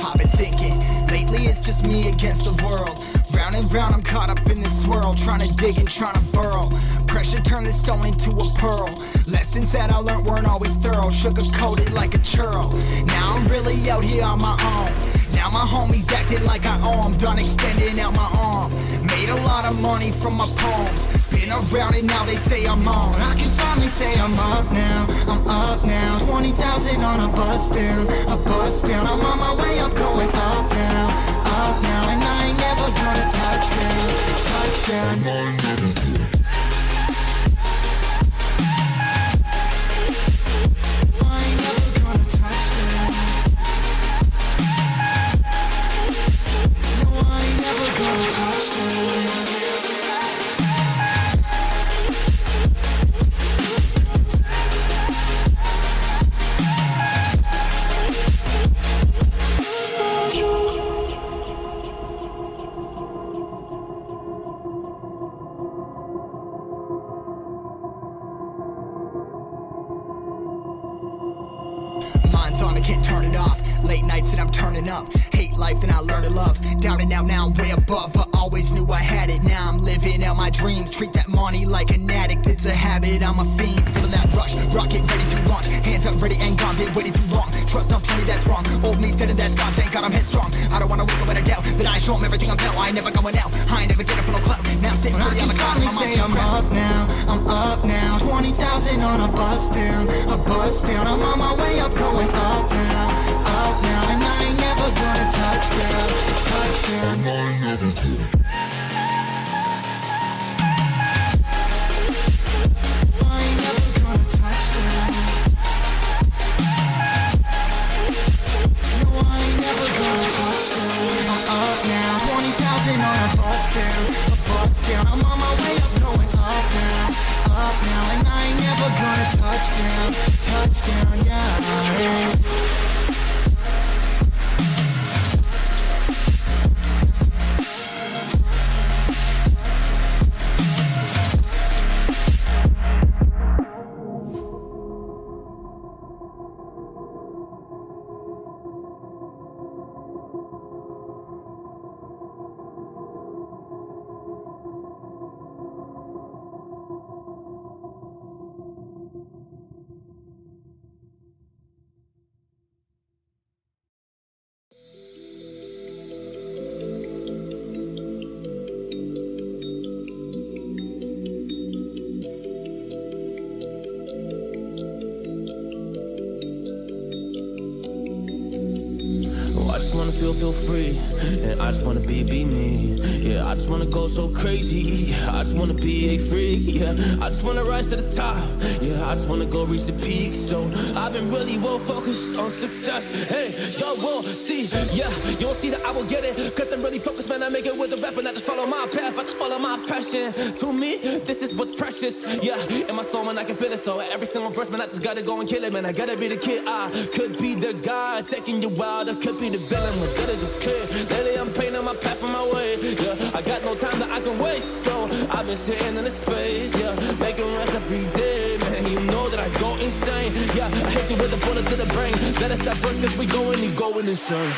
I've been thinking, lately it's just me against the world. Round and round I'm caught up in this swirl, trying to dig and trying to burrow. Pressure turned this stone into a pearl. Lessons that I learned weren't always thorough, sugar-coated like a churl. Now I'm really out here on my own. Now my homies acting like I owe 'em, done extending out my arm. Made a lot of money from my poems, been around it now they say I'm on. I can finally say I'm up now, I'm up now. 20,000 on a bus down, a bus down. I'm on my way up, going up now, and I ain't never gonna touchdown, touchdown. Mind's on, I can't turn it off. Late nights and I'm turning up. Hate life, then I learn to love. Down and out, now I'm way above. I always knew I had it, now I'm living out my dreams. Treat that money like an addict, it's a habit. I'm a fiend, feeling that rush. Rocket ready to launch. Hands up, ready and gone. Been waiting too long. Trust on plenty, that's wrong. Old me's dead and that's gone. Thank God I'm headstrong. I don't wanna wake up with a doubt that I show 'em everything I'm about. I ain't never going out. I ain't never getting for no clout. Now I'm sitting pretty on the cloud. I'm up now, I'm up now. 20,000 on a bus down, a bus down. I'm on my way up, going up now, and I ain't never gonna touchdown, touchdown. I ain't never gonna. I'm on my way up, going up now, and I ain't never gonna touchdown, touchdown, yeah. Feel free, and I just wanna be me. Yeah, I just wanna go so crazy. I just wanna be a freak. Yeah, I just wanna rise to the top. Yeah, I just wanna go reach the peak. So I've been really well focused on success. Hey, y'all will see. Yeah, you won't see that I will get it. Cause I'm really focused, man. I make it with the rap and I just follow my path. I just follow my passion. To me, this is what's precious. Yeah, in my soul, man, I can feel it. So every single verse, man, I just gotta go and kill it, man. I gotta be the kid. I could be the guy taking you wild. I could be the villain. Good as a kid. Lately I'm painting my path on my way. Yeah, I got no time that I can waste. So I've been sitting in the space. Yeah, making rest every day. Man, you know that I go insane. Yeah, I hit you with a bullet to the brain. Let us stop first if we going insane.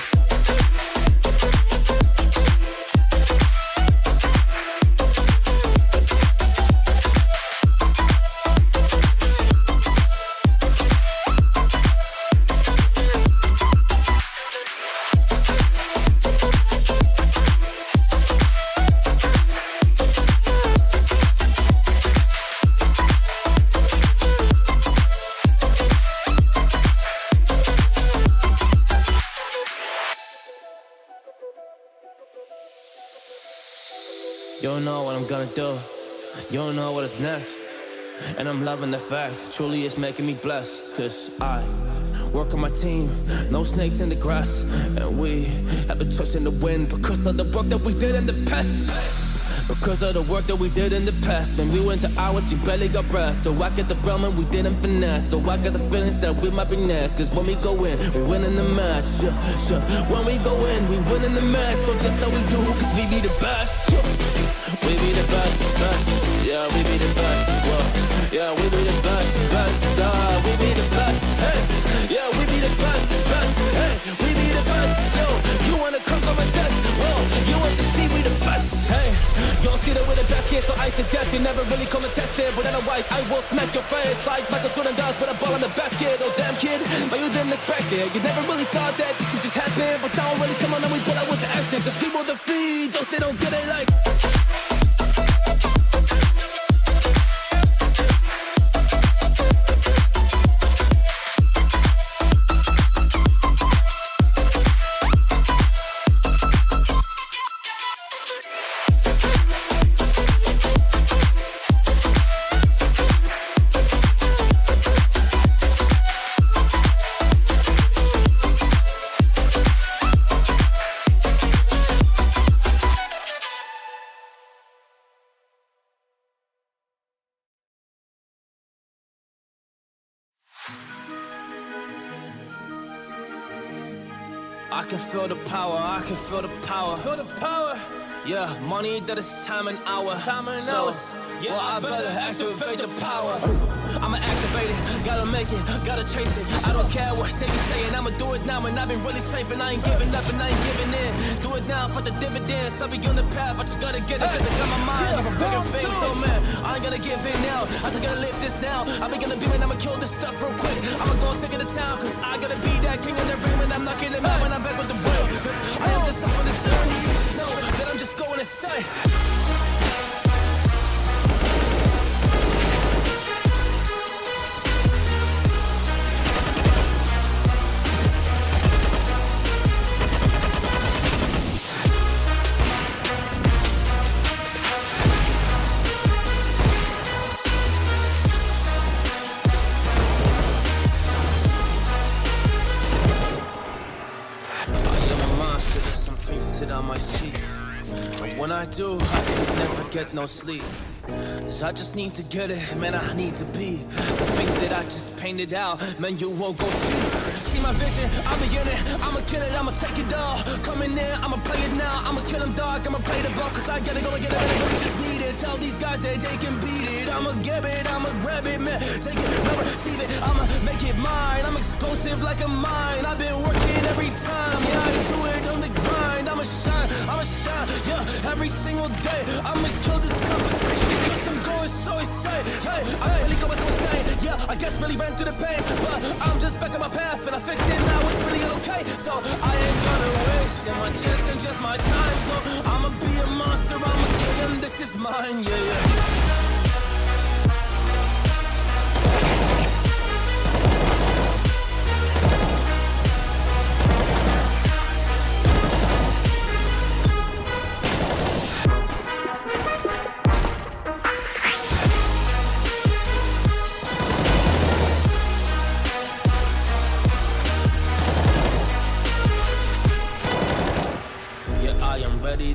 You don't know what I'm gonna do. You don't know what is next. And I'm loving the fact, truly it's making me blessed. Cause I work on my team, no snakes in the grass. And we have been twisting the wind because of the work that we did in the past. Because of the work that we did in the past. When we went to hours, we barely got rest. So I get the realm and we didn't finesse. So I got the feelings that we might be next. Cause when we go in, we win in the match. Sure. When we go in, we win in the match. So that's how we do, cause we be the best. We be the best. Yeah, we be the best. Whoa. Yeah, we be the best. We be the best. Hey, yeah, we be the best. Hey, we be the best. Yo. suggest you never really come and test it, but otherwise I will smack your face like Michael Jordan does, put a ball in the basket. Oh damn kid, but you didn't expect it. You never really thought that this could just happen, but now really come on and we pull out with the action. Cause people defeat those they don't get it like. I can feel the power, I can feel the power. Feel the power. Yeah, money that is time and hour. Time and hours. Yeah, well, I better activate the power. I'ma activate it, gotta make it, gotta chase it. I don't care what they be saying, I'ma do it now. And I've been really saving, I ain't giving up and I ain't giving in. Do it now for the dividends, I'll be on the path, I just gotta get it. Cause I got my mind on some bigger things, so man, I ain't gonna give in now. I just gotta live this now. I be gonna be when I'ma kill this stuff real quick. I'ma go take it to town, cause I gotta be that king of the ring when I'm knocking it out when I'm back with the real. Cause I am just up on the journey, you know that I'm just going insane. On my seat. And when I do, I never get no sleep. Cause I just need to get it, man, I need to be the thing that I just painted out, man, you won't go see my vision, I'll be in it, I'ma kill it, I'ma take it all. Coming in, I'ma play it now, I'ma kill him dog, I'ma play the ball, cause I gotta go and get it, everybody just need it. Tell these guys that they can beat it, I'ma get it, I'ma grab it, man, take it, never receive it, I'ma make it mine, I'm explosive like a mine, I've been working every time, yeah, I do it on the grind, I'ma shine, yeah, every single day, I'ma kill this competition. Cause I'm going so insane, hey, I really go so insane, yeah, I guess really ran through the pain, but I'm just back on my path, and I fixed it now, it's really okay, so I ain't gonna waste my chance and just my time, so I'ma be a monster, I'ma kill him, this is mine, yeah.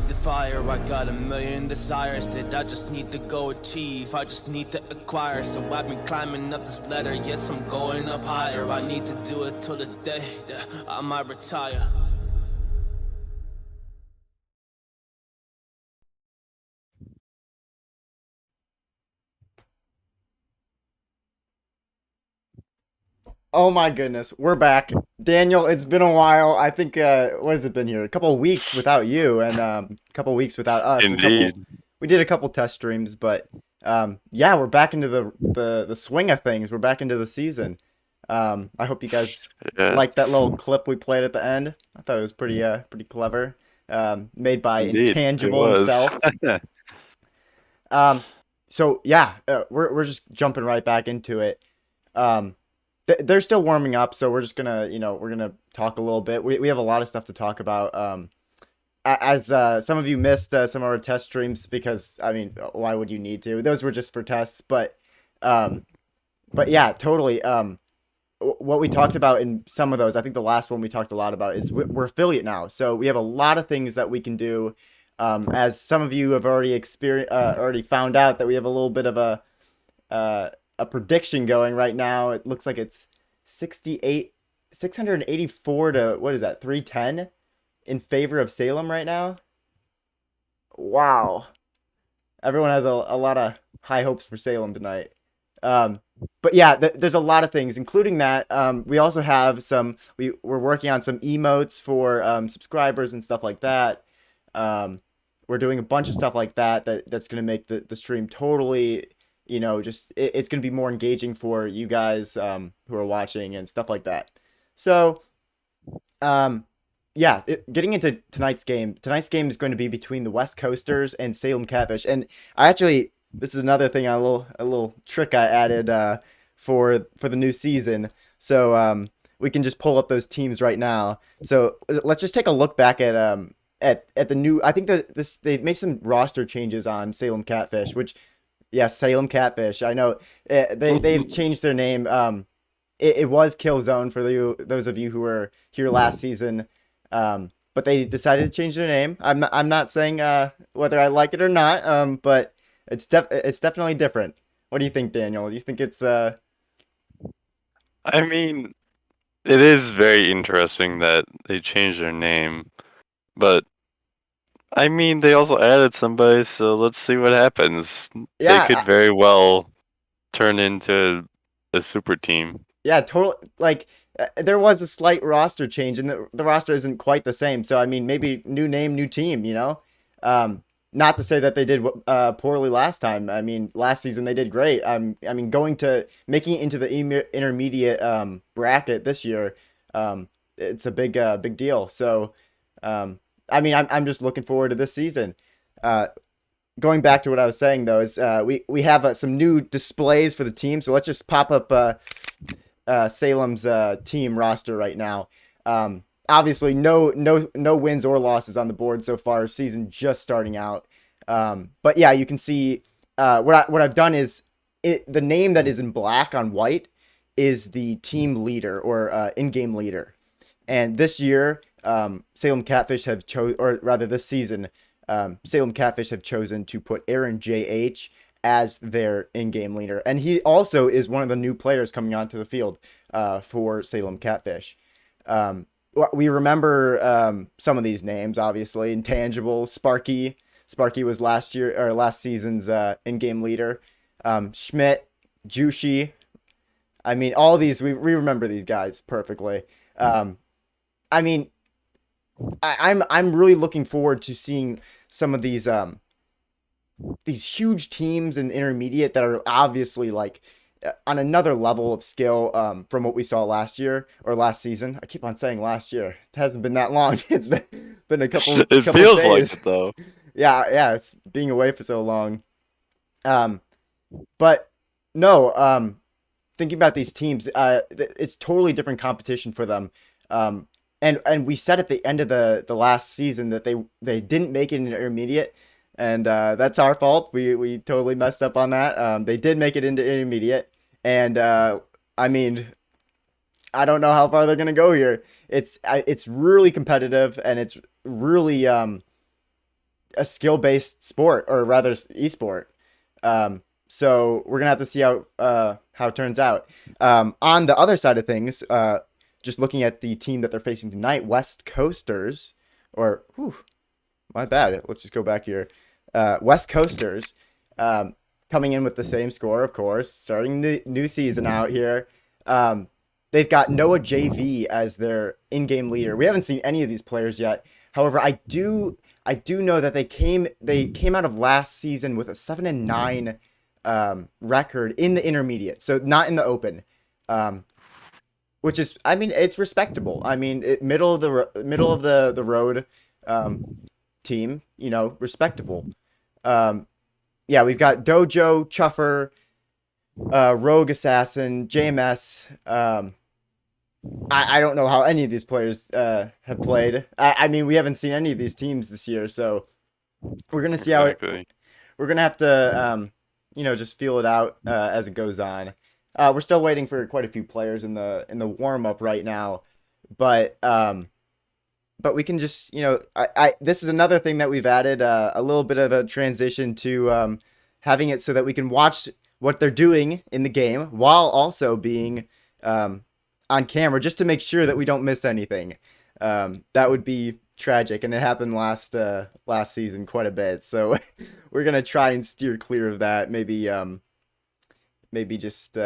The fire, I got a million desires that I just need to go achieve, I just need to acquire, so I've been climbing up this ladder, yes I'm going up higher, I need to do it till the day that I might retire. Oh my goodness, we're back. Daniel, it's been a while. I think, what has it been here? A couple of weeks without you and a couple of weeks without us. Indeed. We did a couple test streams, but yeah, we're back into the swing of things. We're back into the season. I hope you guys liked that little clip we played at the end. I thought it was pretty clever. Made by Indeed, Intangible himself. So yeah, we're just jumping right back into it. They're still warming up, so we're just gonna, we're gonna talk a little bit. We have a lot of stuff to talk about. As some of you missed some of our test streams because, I mean, why would you need to? Those were just for tests, but yeah, totally. What we talked about in some of those, I think the last one we talked a lot about is we're affiliate now, so we have a lot of things that we can do. As some of you have already already found out that we have a little bit of a prediction going right now. It looks like it's 684 to, what is that, 310 in favor of Salem right now. Wow. Everyone has a lot of high hopes for Salem tonight. But yeah, there's a lot of things, including that. We also have we're working on some emotes for subscribers and stuff like that. we're doing a bunch of stuff like that's going to make the stream totally, just it's going to be more engaging for you guys who are watching and stuff like that. So, yeah, getting into tonight's game. Tonight's game is going to be between the West Coasters and Salem Catfish. And this is another thing, a little trick I added for the new season. So we can just pull up those teams right now. So let's just take a look back at the new. I think that they made some roster changes on Salem Catfish, which, yeah, Salem Catfish. I know they've changed their name. It was Killzone for those of you who were here last season. But they decided to change their name. I'm not saying whether I like it or not. But it's definitely different. What do you think, Daniel? Do you think it's I mean, it is very interesting that they changed their name, but I mean, they also added somebody, so let's see what happens. Yeah, They could very well turn into a super team. yeah, totally. Like there was a slight roster change, and the roster isn't quite the same. So I mean, maybe new name, new team. Not to say that they did poorly last time. I mean, last season they did great. I mean, making it into the intermediate bracket this year, it's a big deal. So, I mean, I'm just looking forward to this season. Going back to what I was saying though, is we have some new displays for the team. So let's just pop up Salem's team roster right now. Obviously, no wins or losses on the board so far. Season just starting out, but yeah, you can see what I've done is the name that is in black on white is the team leader or in-game leader, and this year Salem Catfish have this season, Salem Catfish have chosen to put Aaron JH as their in-game leader, and he also is one of the new players coming onto the field for Salem Catfish. We remember some of these names, obviously. Intangible, Sparky was last season's in-game leader. Schmidt, Jushi. I mean, all these we remember these guys perfectly. I mean, I'm really looking forward to seeing some of these huge teams in intermediate that are obviously like on another level of skill from what we saw last year or last season. I keep on saying last year. It hasn't been that long. It's been a couple. It couple feels days. like it though. Yeah. It's being away for so long. But no. Thinking about these teams, it's totally different competition for them. And we said at the end of the last season that they didn't make it in intermediate. And that's our fault. We totally messed up on that. They did make it into intermediate, and I mean, I don't know how far they're gonna go here. It's really competitive, and it's really a skill-based sport, or rather esport. So we're gonna have to see how it turns out. On the other side of things, just looking at the team that they're facing tonight, West Coasters, my bad. Let's just go back here. West Coasters coming in with the same score, of course, starting the new season out here. They've got Noah JV as their in-game leader. We haven't seen any of these players yet. However, I do know that they came out of last season with a 7-9 record in the intermediate, so not in the open. Which is, I mean, it's respectable. I mean, middle of the road team, respectable. Yeah, we've got Dojo, Chuffer, Rogue Assassin, JMS. I don't know how any of these players have played. I mean, we haven't seen any of these teams this year, so we're gonna see we're gonna have to just feel it out as it goes on. We're still waiting for quite a few players in the warm up right now, but we can just this is another thing that we've added, a little bit of a transition to having it so that we can watch what they're doing in the game while also being on camera, just to make sure that we don't miss anything. That would be tragic, and it happened last season quite a bit. So we're gonna try and steer clear of that. Maybe just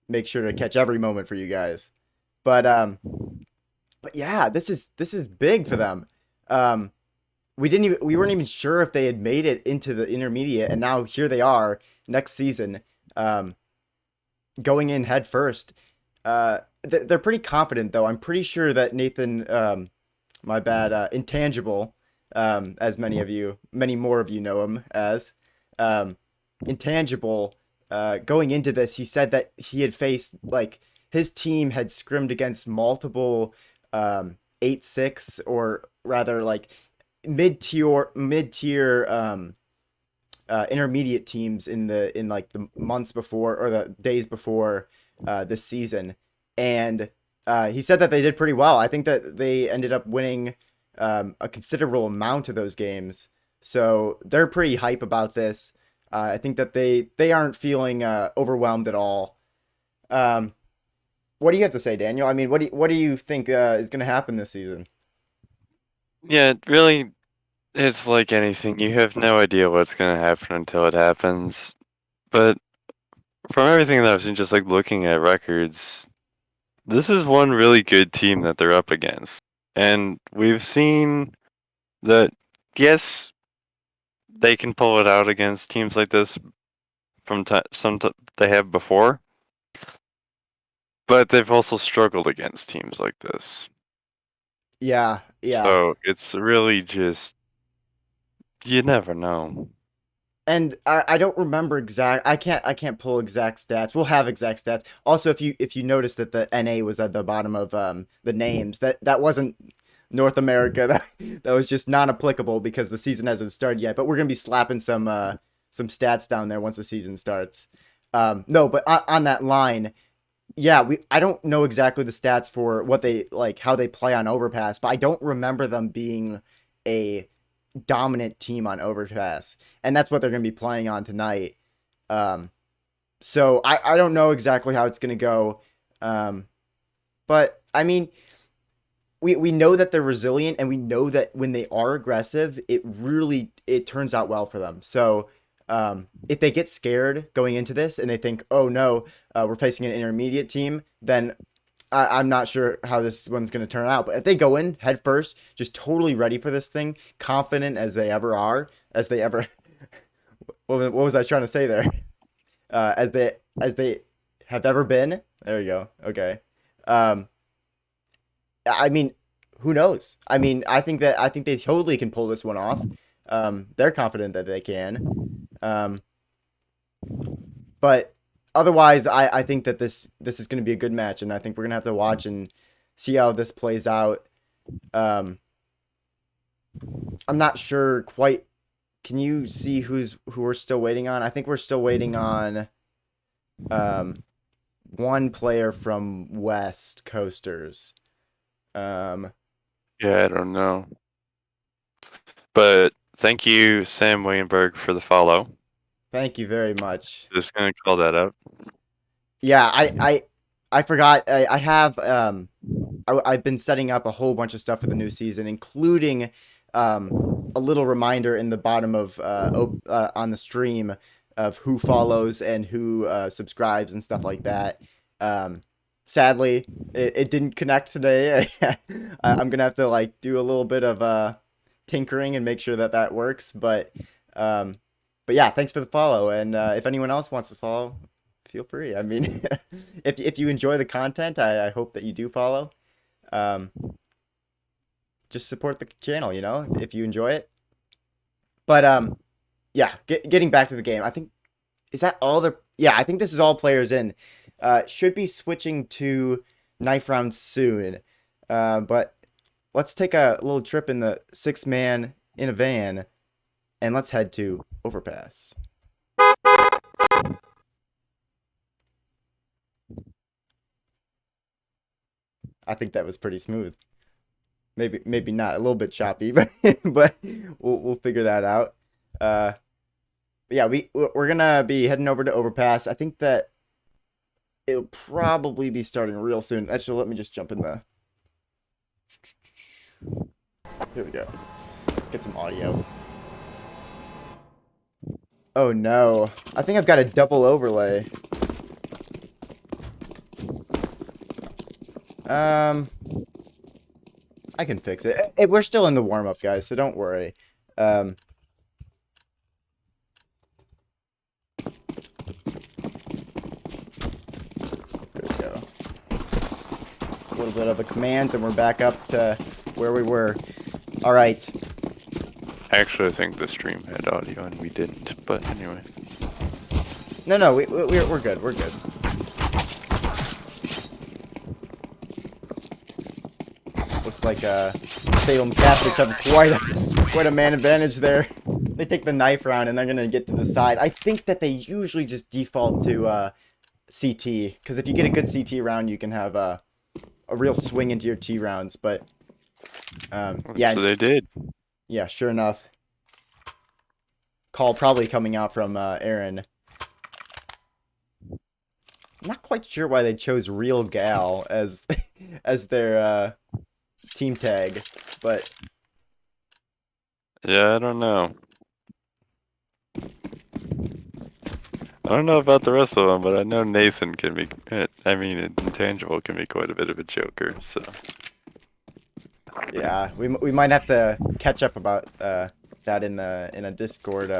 make sure to catch every moment for you guys. But yeah, this is big for them. we weren't even sure if they had made it into the intermediate, and now here they are next season, going in head first. They're pretty confident though. I'm pretty sure that Nathan, my bad, Intangible, as many more of you know him as, Intangible, going into this, he said that he had faced, like, his team had scrimmed against multiple 8-6, or rather like mid-tier intermediate teams in like the months before, or the days before this season, and he said that they did pretty well. I think that they ended up winning a considerable amount of those games, so they're pretty hype about this. I think that they aren't feeling overwhelmed at all. What do you have to say, Daniel? I mean, what do you think is going to happen this season? Yeah, really, it's like anything. You have no idea what's gonna happen until it happens. But from everything that I've seen, just like looking at records, this is one really good team that they're up against. And we've seen that, yes, they can pull it out against teams like this from they have before, but they've also struggled against teams like this. Yeah. So it's really just, you never know. And I don't remember I can't pull exact stats. We'll have exact stats. Also, if you notice that the NA was at the bottom of the names, that wasn't North America. That was just non-applicable because the season hasn't started yet. But we're gonna be slapping some stats down there once the season starts. No, but on that line, yeah, I don't know exactly the stats for what they like, how they play on Overpass, but I don't remember them being a dominant team on Overpass, and that's what they're going to be playing on tonight. So I don't know exactly how it's going to go, but I mean, we know that they're resilient, and we know that when they are aggressive, it turns out well for them. So if they get scared going into this and they think, oh no, we're facing an intermediate team, then I'm not sure how this one's going to turn out. But if they go in head first, just totally ready for this thing, confident as they ever are, what was I trying to say there? As they have ever been. There you go. Okay. I mean, who knows? I mean, I think they totally can pull this one off. They're confident that they can. But otherwise, I think that this is going to be a good match, and I think we're going to have to watch and see how this plays out. I'm not sure quite. Can you see who we're still waiting on? I think we're still waiting on one player from West Coasters. Yeah, I don't know. But thank you, Sam Williamberg, for the follow. Thank you very much. Just gonna call that out. Yeah, I forgot. I have I've been setting up a whole bunch of stuff for the new season, including a little reminder in the bottom of on the stream of who follows and who subscribes and stuff like that. Sadly, it didn't connect today. I'm gonna have to like do a little bit of tinkering and make sure that works. But yeah, thanks for the follow. And if anyone else wants to follow, feel free. I mean, if you enjoy the content, I hope that you do follow. Just support the channel, you know, if you enjoy it. But yeah, getting back to the game, I think, is that all the? Yeah, I think this is all players in. Should be switching to knife round soon. But let's take a little trip in the 6-man in a van, and let's head to Overpass. I think that was pretty smooth. Maybe not, a little bit choppy, but we'll figure that out. Yeah, we're gonna be heading over to Overpass. I think that it'll probably be starting real soon. Actually, let me just jump in the. Here we go. Get some audio. Oh no. I think I've got a double overlay. I can fix it. We're still in the warm-up, guys, so don't worry. There we go. A little bit of the commands, and we're back up to where we were. All right. Actually, I think the stream had audio and we didn't. But anyway. No, we're good. We're good. Looks like Salem Catfish have quite a man advantage there. They take the knife round and they're gonna get to the side. I think that they usually just default to CT, because if you get a good CT round, you can have a real swing into your T rounds. But yeah, So they did. yeah, sure enough. Call probably coming out from Aaron. I'm not quite sure why they chose Real Gal as as their team tag, but Yeah, I don't know. I don't know about the rest of them, but I know Nathan can be. I mean, Intangible can be quite a bit of a joker. So yeah, we might have to catch up about that in a Discord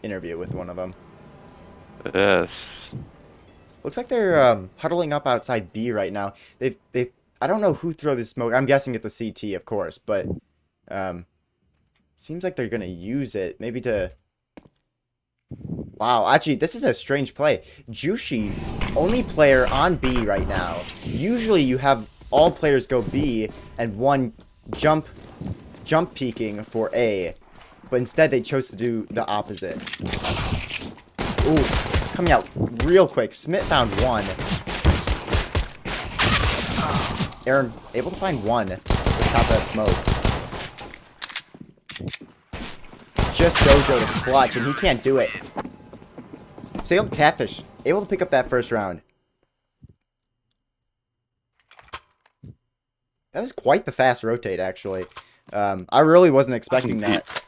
interview with one of them. yes, Looks like they're huddling up outside B right now. They I don't know who threw the smoke. I'm guessing it's a CT, of course, but seems like they're gonna use it maybe to. Wow, actually, this is a strange play. Jushi, only player on B right now. Usually, you have all players go B and one jump peeking for A, but instead they chose to do the opposite. Ooh, coming out real quick. Smith found one. Aaron able to find one at the top of that smoke. Just Dojo to clutch, and he can't do it. Salem Catfish able to pick up that first round. That was quite the fast rotate, actually. I really wasn't expecting that.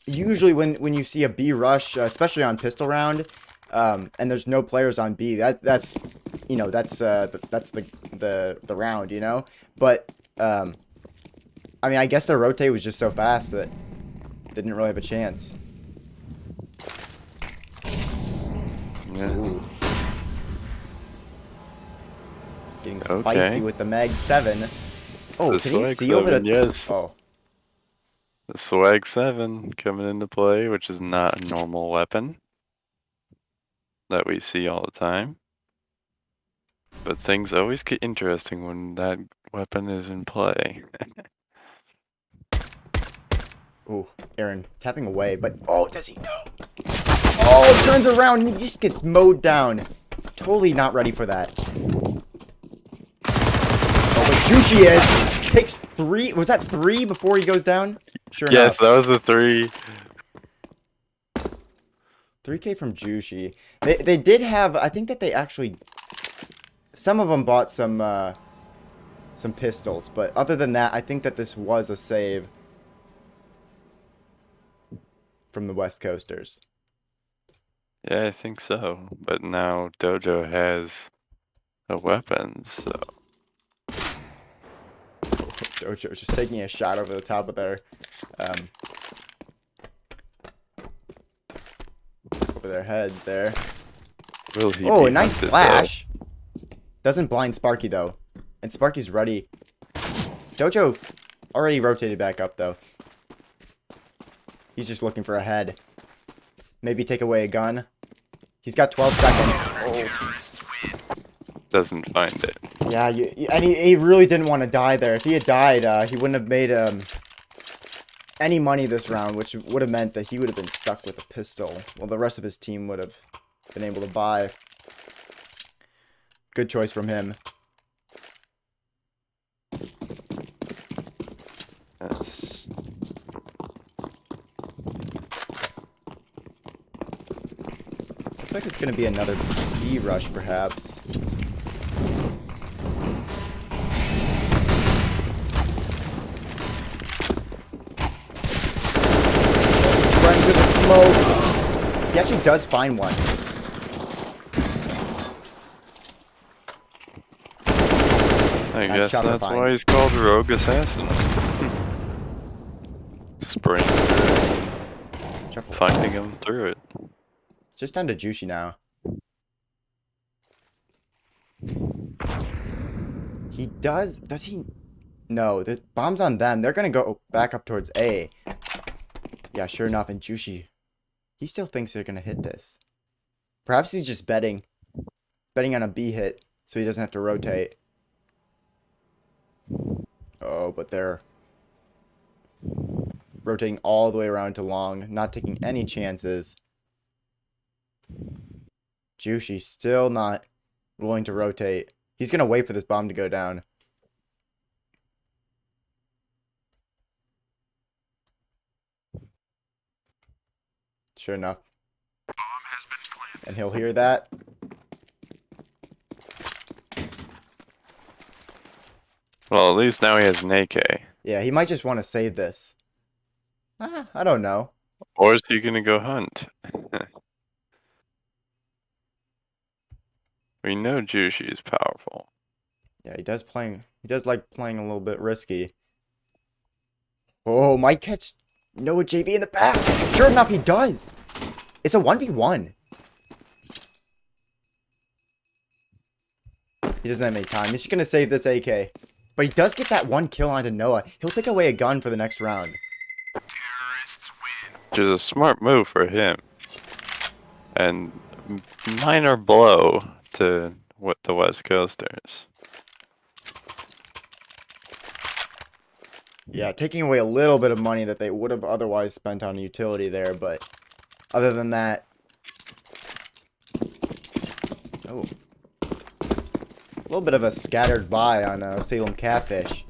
Usually, when you see a B rush, especially on pistol round, and there's no players on B, that's the round, you know. But I mean, I guess their rotate was just so fast that they didn't really have a chance. yeah. Ooh. Getting spicy with the Mag 7. Oh, The can you Swag see over 7, the... yes. Oh, The Swag 7 coming into play, which is not a normal weapon that we see all the time. But things always get interesting when that weapon is in play. ooh, Aaron tapping away, but... Oh, does he know? Oh, turns around and he just gets mowed down. Totally not ready for that. Oh, but Jushi is. Takes 3. Was that 3 before he goes down? Sure Yes, enough. that was the 3. 3K from Jushi. They did have... I think that they actually... Some of them bought some pistols, but other than that, I think that this was a save from the West Coasters. Yeah, I think so. But now Dojo has a weapon, so Dojo's just taking a shot over the top of their over their heads there. will he Oh, be a nice hunted, flash. Doesn't blind Sparky though, and Sparky's ready. Dojo already rotated back up though. He's just looking for a head. Maybe take away a gun. He's got 12 seconds. Oh. Doesn't find it. Yeah, and he really didn't want to die there. If he had died, he wouldn't have made any money this round, which would have meant that he would have been stuck with a pistol. Well, the rest of his team would have been able to buy. Good choice from him. Yes. Looks like it's going to be another B rush, perhaps. He's running through the smoke. He actually does find one. I That guess chopper that's why finds. he's called Rogue Assassin. Spraying through it, Chopper. finding him through it. It's just down to Juicy now. He does he? No, the bomb's on them. They're gonna go back up towards A. Yeah, sure enough, and Juicy, he still thinks they're gonna hit this. Perhaps he's just betting on a B hit, so he doesn't have to rotate. Oh, but they're rotating all the way around to long, not taking any chances. Juicy still not willing to rotate. He's gonna wait for this bomb to go down. Sure enough. And he'll hear that. Well, at least now he has an AK. Yeah, he might just want to save this. I don't know. Or is he gonna go hunt? We know Jushi is powerful. Yeah, he does like playing a little bit risky. Oh, might catch Noah JV in the back. Sure enough, he does. It's a 1v1. He doesn't have any time. He's just going to save this AK. But he does get that one kill onto Noah. He'll take away a gun for the next round. Which is a smart move for him. And minor blow to what the West Coasters. Yeah, taking away a little bit of money that they would have otherwise spent on a utility there, but other than that... Oh. A little bit of a scattered buy on Salem Catfish.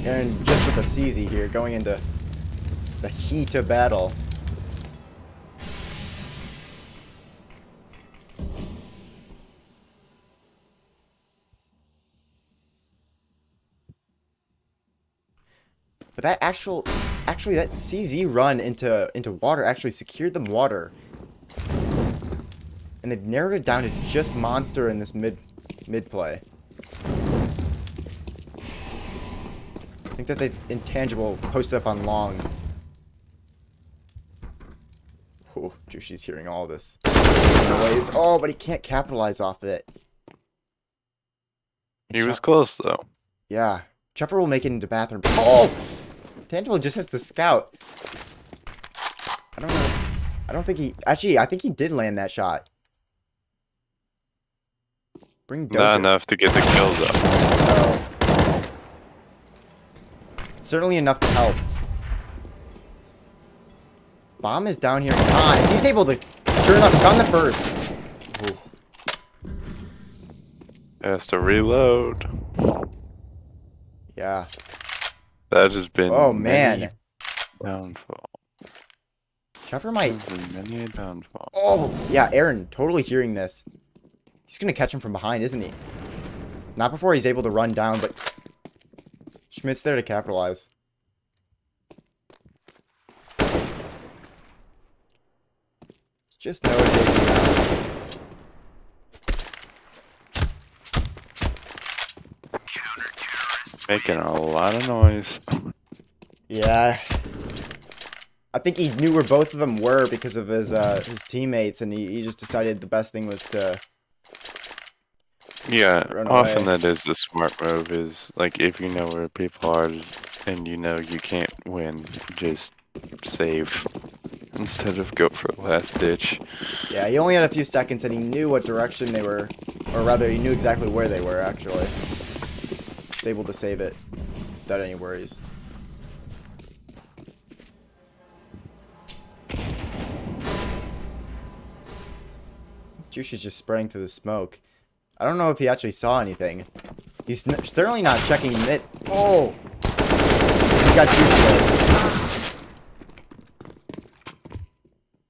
And just with the CZ here, going into the heat of battle. But that actually that CZ run into water actually secured them water. And they've narrowed it down to just Monster in this mid play. I think that they've intangible posted up on long. Oh, Jushi's hearing all this noise. Oh, but he can't capitalize off it. He was close though. Yeah. Chuffer will make it into bathroom. Oh! Tangible just has the scout. I don't know. I don't think he... Actually, I think he did land that shot. Bring Doja. Not enough to get the kills up. No. Certainly enough to help. Bomb is down here. Ah, he's able to... Sure enough, he's on the first. Ooh. Has to reload. Yeah. That has been man. downfall. Chuffer might... Many a downfall. Oh, yeah, Aaron, totally hearing this. He's going to catch him from behind, isn't he? Not before he's able to run down, but Schmidt's there to capitalize. It's just no danger now. Making a lot of noise. Yeah. I think he knew where both of them were because of his teammates, and he just decided the best thing was to... Yeah, Run often away. that is the smart move, is like if you know where people are and you know you can't win, just save instead of go for a last ditch. Yeah, he only had a few seconds and he knew what direction they were, or rather he knew exactly where they were actually. He's able to save it without any worries. Juice is just spraying through the smoke. I don't know if he actually saw anything. He's certainly not checking mid. Oh! He got Juice there.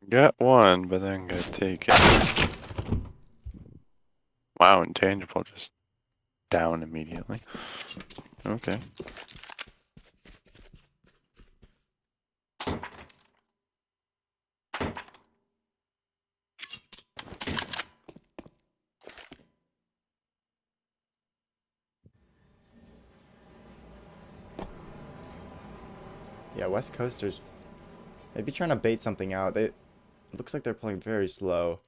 Got one, but then got taken. Wow, intangible just down immediately. Okay. Yeah, West Coasters maybe trying to bait something out. It looks like they're playing very slow.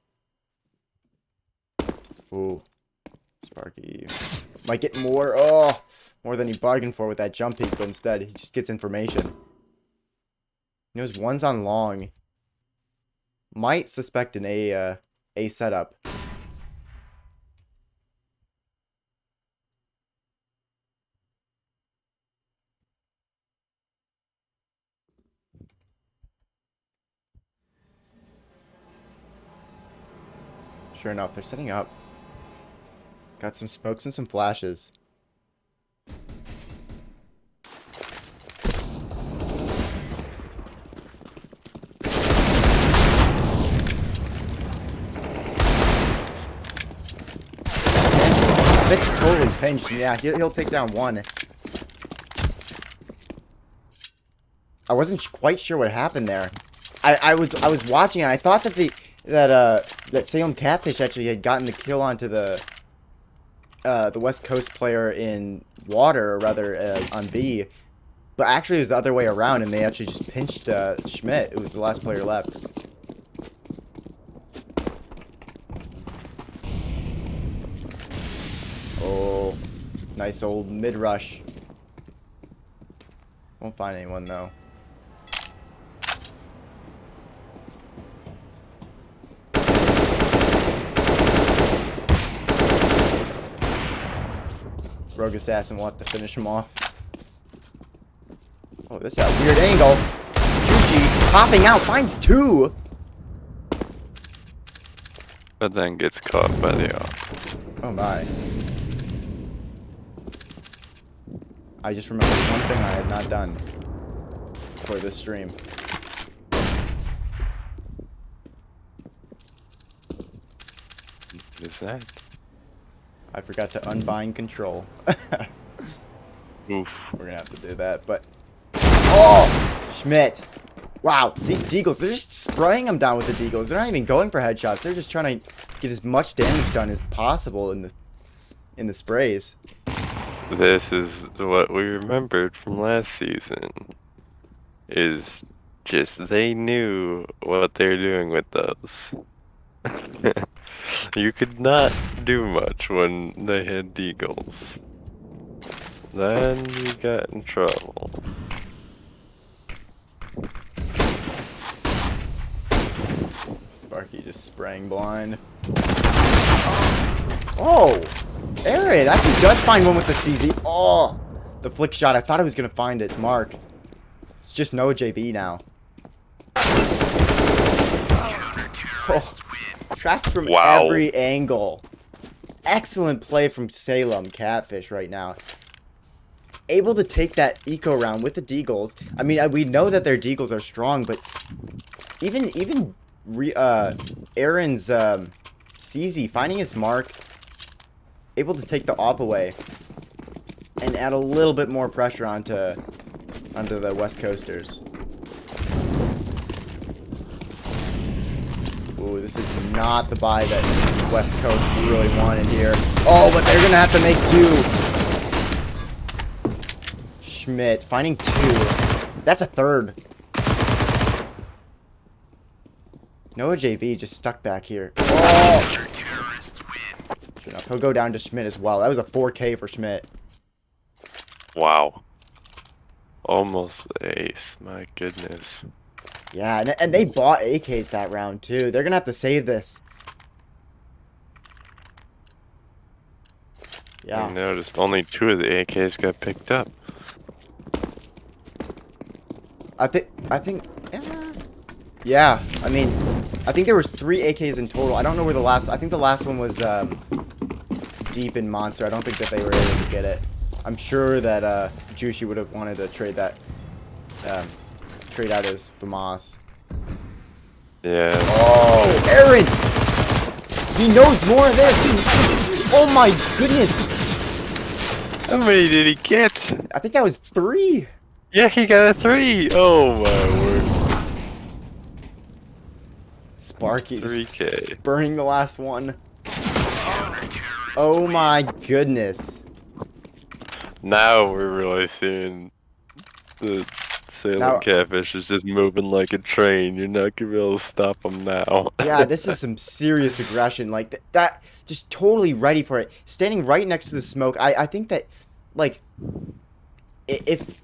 Ooh. Sparky might get more. Oh, more than he bargained for with that jump peak, but instead he just gets information. He knows one's on long. Might suspect an A setup. Sure enough, they're setting up. Got some smokes and some flashes. It's totally pinched. Yeah, he'll take down one. I wasn't quite sure what happened there. I was watching and I thought that that Salem Catfish actually had gotten the kill onto the West Coast player in water, or rather on B. But actually it was the other way around and they actually just pinched Schmidt. It was the last player left. Oh, nice old mid-rush. Won't find anyone though. Rogue Assassin will have to finish him off. Oh, this is a weird angle. Juji popping out, finds two. But then gets caught by the off. Oh my. I just remembered one thing I had not done for this stream. What is that? I forgot to unbind control. Oof. We're gonna have to do that, but... Oh! Schmidt! Wow, these deagles, they're just spraying them down with the deagles. They're not even going for headshots. They're just trying to get as much damage done as possible in the sprays. This is what we remembered from last season. Is just they knew what they're doing with those. You could not do much when they had deagles. Then you got in trouble. Sparky just spraying blind. Oh! Aaron actually does find one with the CZ. Oh! The flick shot. I thought I was going to find its mark. It's just no JV now. Oh. Tracked from every angle. Excellent play from Salem Catfish right now. Able to take that eco round with the deagles. I mean, we know that their deagles are strong, but even Aaron's CZ finding his mark, able to take the op away and add a little bit more pressure onto the West Coasters. Ooh, this is not the buy that West Coast really wanted here. Oh, but they're gonna have to make do. Schmidt finding two. That's a third. Noah JV just stuck back here. Oh! Sure enough, he'll go down to Schmidt as well. That was a 4K for Schmidt. Wow. Almost ace, my goodness. Yeah, and they bought AKs that round too. They're gonna have to save this. Yeah. I noticed only 2 of the AKs got picked up. I think, yeah. I mean, I think there was 3 AKs in total. I don't know where the last. I think the last one was deep in Monster. I don't think that they were able to get it. I'm sure that Jushi would have wanted to trade that. Trade out his FAMAS. Yeah. Oh, Aaron! He knows more of this. Oh my goodness! How many did he get? I think that was 3. Yeah, he got a 3. Oh my word. Sparky 3K. burning the last one. Oh my goodness. Now we're really seeing the Salem Now, Catfish is just moving like a train. You're not gonna be able to stop him now. yeah, this is some serious aggression. Like that, just totally ready for it. Standing right next to the smoke. I think that, like, if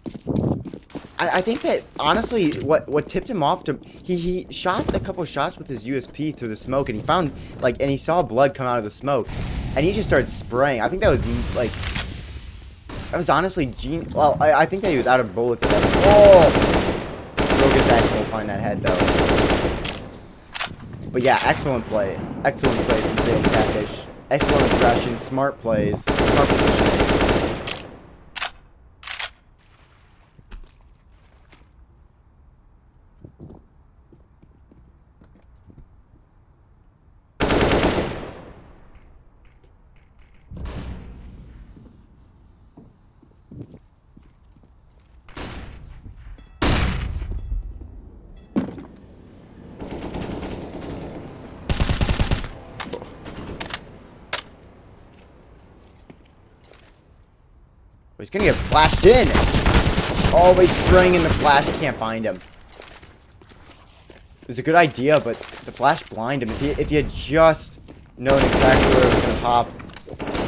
I think that honestly, what tipped him off to he shot a couple shots with his USP through the smoke, and he found like, and he saw blood come out of the smoke, and he just started spraying. I think that was like, that was honestly well, I think that he was out of bullets. Oh, Rogus Action will find that head though. But yeah, excellent play from Salem Catfish. Excellent aggression, smart plays, smart positioning. He's gonna get flashed in. Always spraying in the flash. You can't find him. It was a good idea, but the flash blinded him. If he had just known exactly where it was gonna pop,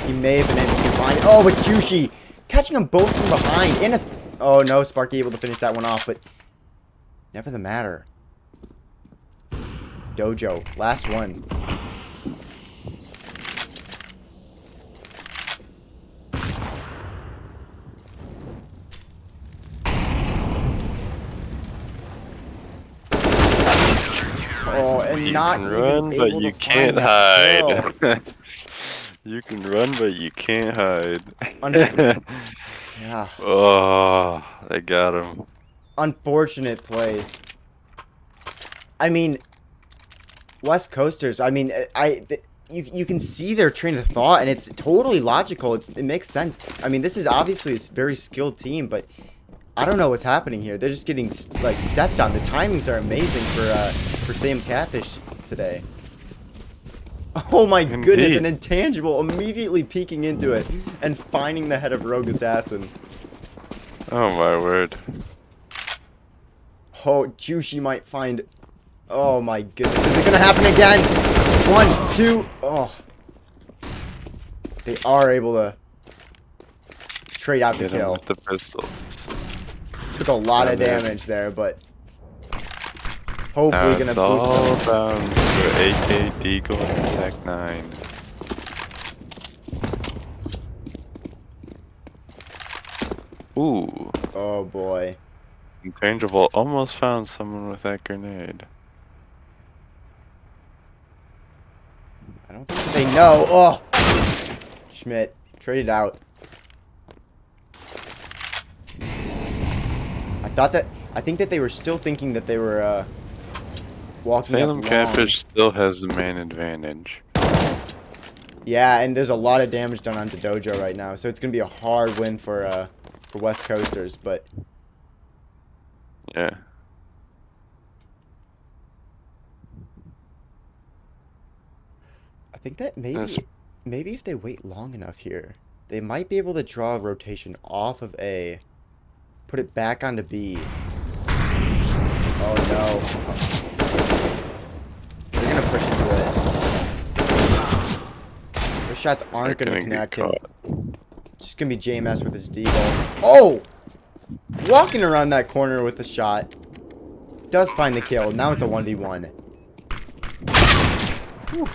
he may have been able to find it. Oh, but Jushi catching them both from behind. And oh no, Sparky able to finish that one off, but never the matter. Dojo, last one. Oh, and You not can even run, able but you to can't find that hide. kill. You can run, but you can't hide. Yeah. Oh, they got him. Unfortunate play. I mean, West Coasters. I mean, you can see their train of thought, and it's totally logical. It makes sense. I mean, this is obviously a very skilled team, but I don't know what's happening here. They're just getting like stepped on. The timings are amazing for Salem Catfish today. Oh my goodness, an intangible immediately peeking into it and finding the head of Rogue Assassin. Oh my word. Oh, Jushi might find... Oh my goodness, is it gonna happen again? 1, 2, oh. They are able to trade out the Hit him kill. with the pistols. Took a lot of damage there, but hopefully gonna It's all boost them. bound for AK Deagle and Tech 9. Ooh. Oh boy. Intangible almost found someone with that grenade. I don't think they know. Oh! Schmidt, trade it out. I think that they were still thinking that they were walking Salem up long. Catfish still has the main advantage. Yeah, and there's a lot of damage done onto Dojo right now, so it's gonna be a hard win for West Coasters, but Yeah. I think that That's- maybe if they wait long enough here, they might be able to draw a rotation off of A, put it back onto B. Oh no. They're gonna push into it. Their shots aren't They're gonna gonna get connect. caught. It's just gonna be JMS with his deagle. Oh! Walking around that corner with the shot. Does find the kill. Now it's a 1v1. Whew.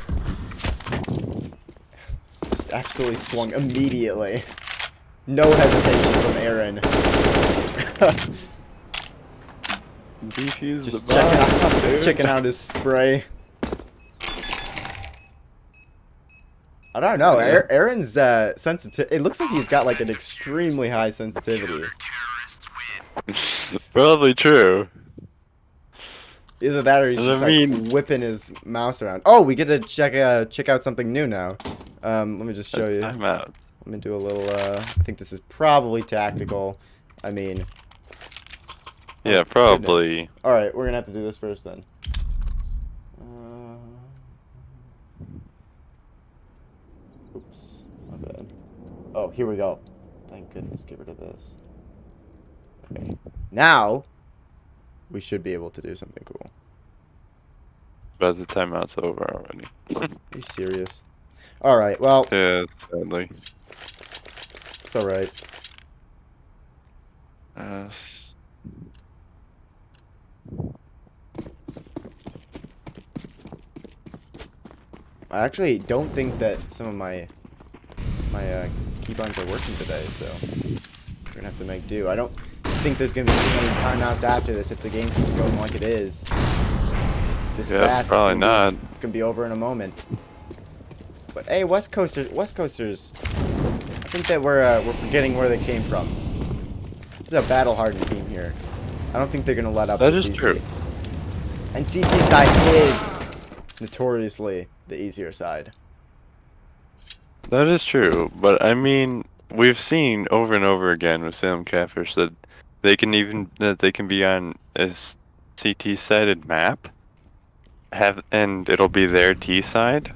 Just absolutely swung immediately. No hesitation from Aaron. Defuse Just the bomb, dude. checking out his spray. I don't know. Aaron's sensitive. It looks like he's got like an extremely high sensitivity. Probably true. Either that or he's just like whipping his mouse around. Oh, we get to check out something new now. Let me just show you. I'm out. Let me do a little. I think this is probably tactical. I mean. Yeah, probably. All right, we're gonna have to do this first then. Oops, my bad. Oh, here we go. Thank goodness, get rid of this. Okay. Now, we should be able to do something cool. But the timeout's over already. Are you serious? Alright, well, Yeah, sadly. it's alright. I actually don't think that some of my keybinds are working today, so we're gonna have to make do. I don't think there's gonna be too many timeouts after this if the game keeps going like it is. This Yeah, fast, probably not. It's gonna be over in a moment. But hey, West Coasters, I think that we're forgetting where they came from. This is a battle-hardened team here. I don't think they're gonna let up. That this is easy. true. And CT side is notoriously the easier side. That is true, but I mean, we've seen over and over again with Salem Catfish that they can be on a CT-sided map, and it'll be their T side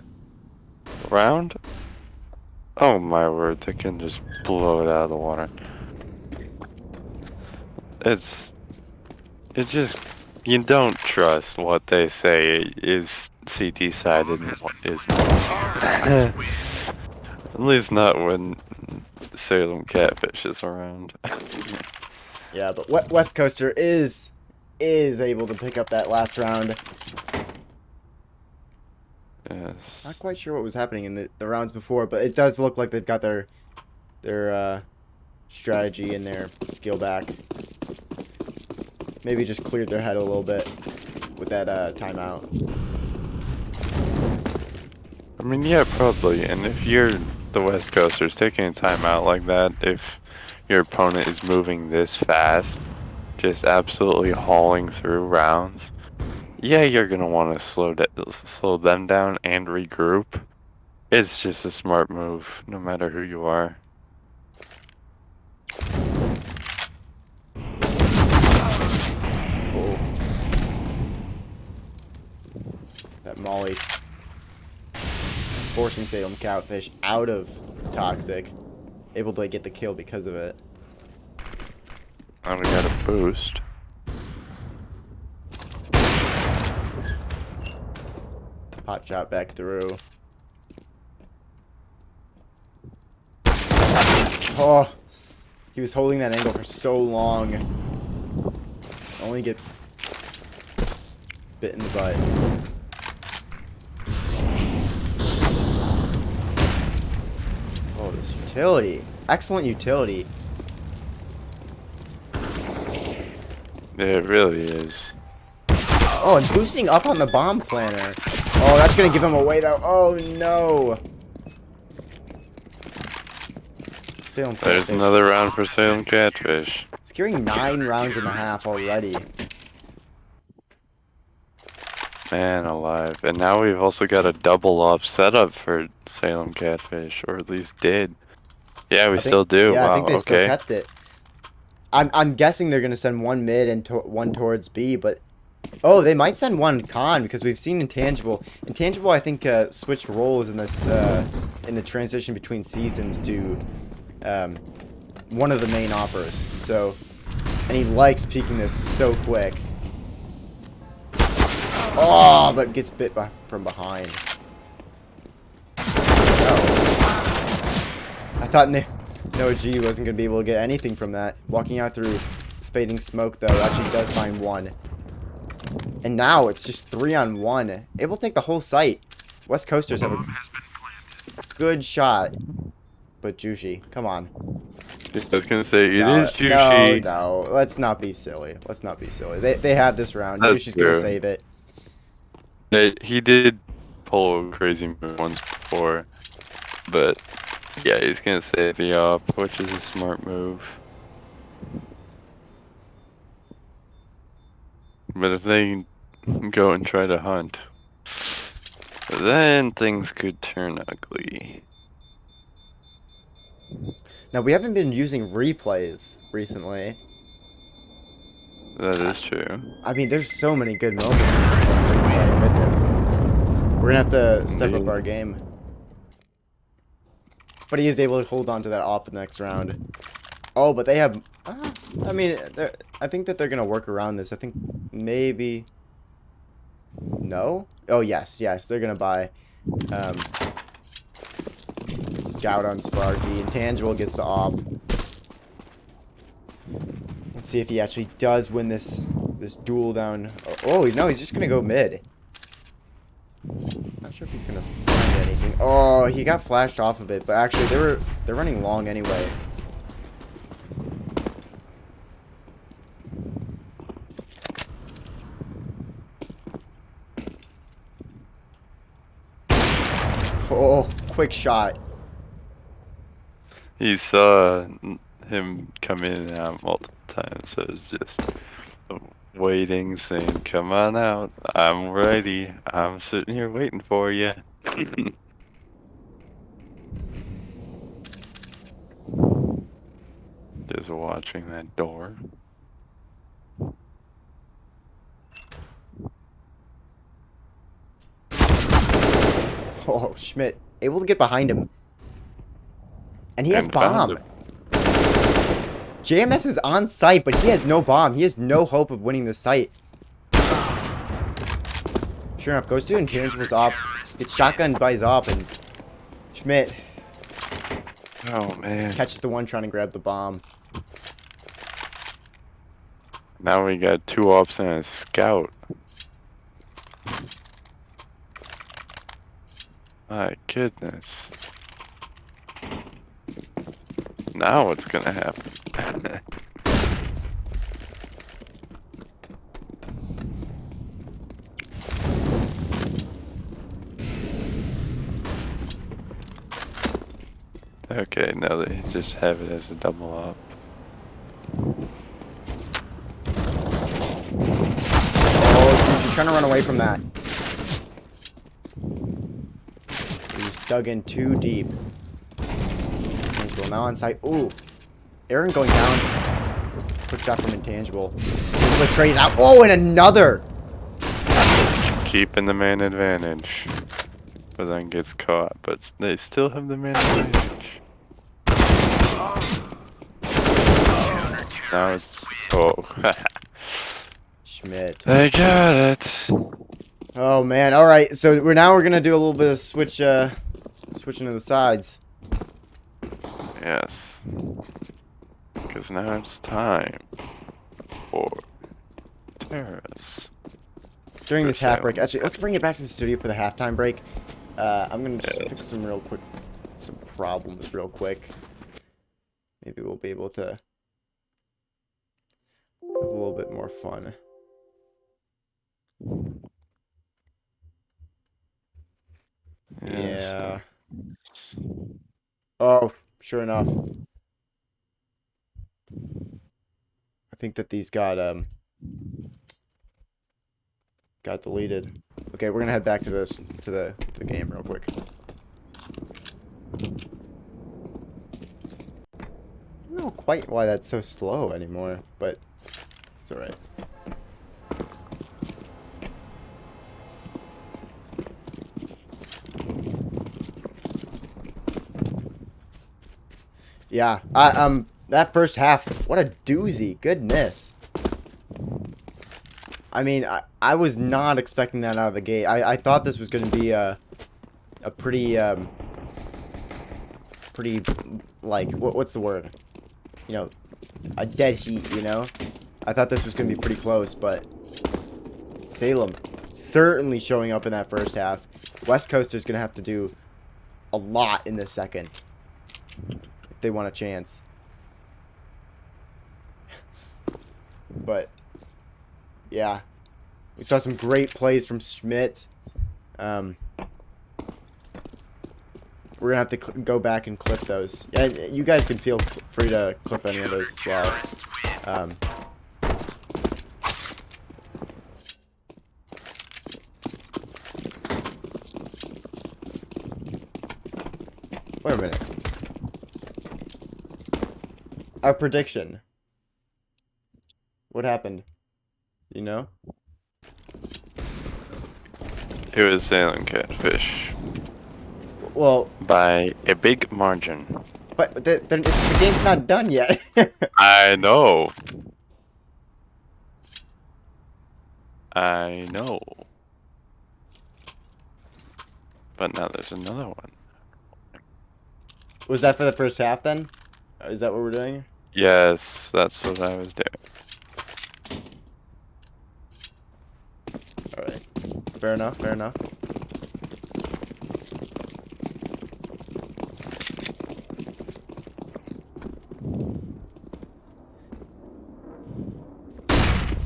round. Oh my word, they can just blow it out of the water. You don't trust what they say is CT-sided and what is not. At least not when Salem Catfish is around. Yeah, but West Coaster is able to pick up that last round. Yes. Not quite sure what was happening in the rounds before, but it does look like they've got their strategy and their skill back. Maybe just cleared their head a little bit with that timeout. I mean, yeah, probably. And if you're the West Coasters taking a timeout like that, if your opponent is moving this fast, just absolutely hauling through rounds, yeah, you're gonna want to slow them down and regroup. It's just a smart move, no matter who you are. Oh. That Molly forcing Salem Catfish out of Toxic. Able to get the kill because of it. Now we got a boost. Hot shot back through. Oh, he was holding that angle for so long. Only get bit in the butt. Oh, this utility. Excellent utility. It really is. Oh, and boosting up on the bomb planner. Oh, that's going to give him away, though. Oh, no. Salem There's Catfish. another round for Salem Catfish. Securing 9 rounds and a half already. Man alive. And now we've also got a double up setup for Salem Catfish, or at least did. Yeah, we still do. Yeah, Wow, I think they still okay. kept it. I'm guessing they're going to send one mid and one towards B, but... Oh, they might send one con, because we've seen Intangible. Intangible, I think, switched roles in this, in the transition between seasons to, one of the main offers. So, and he likes peeking this so quick. Oh, but gets bit from behind. I thought No G wasn't going to be able to get anything from that. Walking out through fading smoke, though, actually does find one. And now it's just 3-on-1. Able to take the whole site. West Coasters have a good shot. But Juicy, come on. I was gonna say, it is Juicy. No, let's not be silly. Let's not be silly. They have this round. That's Juicy's going to true. save it. He did pull a crazy move once before, but yeah, he's gonna save the up, which is a smart move. But if they go and try to hunt, then things could turn ugly. Now, we haven't been using replays recently. That is true. I mean, there's so many good moments. Oh my goodness. We're going to have to step up our game. But he is able to hold on to that off the next round. Oh, but they have... I mean, I think that they're gonna work around this. I think maybe. No? Oh yes, yes. They're gonna buy Scout on Sparky. Intangible gets the op. Let's see if he actually does win this duel down. Oh no, he's just gonna go mid. Not sure if he's gonna find anything. Oh, he got flashed off of it, but actually they're running long anyway. Oh, quick shot. He saw him come in and out multiple times, so it's just waiting, saying, "Come on out, I'm ready. I'm sitting here waiting for you." Just watching that door. Oh, Schmidt able to get behind him, and he has And found bomb. JMS is on site, but he has no bomb. He has no hope of winning the site. Sure enough, goes to Intangible's op, gets shotgunned by his op, and Schmidt Oh man. catches the one trying to grab the bomb. Now we got 2 ops and a scout. My goodness. Now what's gonna happen? Okay, now they just have it as a double up. Oh, dude, she's trying to run away from that. He's dug in too deep. Intangible now on site. Ooh. Aaron going down. Quick shot from Intangible. Able to trade it out. Oh, and another! Keeping the man advantage. But then gets caught. But they still have the man advantage. Now it's... Oh. Schmidt. They got it. Oh man, alright, so we're gonna do a little bit of switching to the sides. Yes. Because now it's time for terrorists. During this half break, Salem. actually, let's bring it back to the studio for the halftime break. I'm gonna just fix Yes. some problems real quick. Maybe we'll be able to have a little bit more fun. Yes. Yeah. Oh, sure enough. I think that these got deleted. Okay, we're gonna head back to the game real quick. I don't know quite why that's so slow anymore, but it's alright. Yeah, that first half, what a doozy, goodness. I mean, I was not expecting that out of the gate. I thought this was going to be a pretty, like, what's the word? You know, a dead heat, you know? I thought this was going to be pretty close, but Salem certainly showing up in that first half. West Coaster's going to have to do a lot in this second if they want a chance. But yeah, we saw some great plays from Schmidt. We're gonna have to go back and clip those. Yeah, you guys can feel free to clip any of those as well. Wait a minute. Our prediction. What happened? You know? It was Salem Catfish Well, by a big margin. but the game's not done yet. I know, I know. But now there's another one. Was that for the first half then? Is that what we're doing? Yes, that's what I was doing. Alright. Fair enough, fair enough.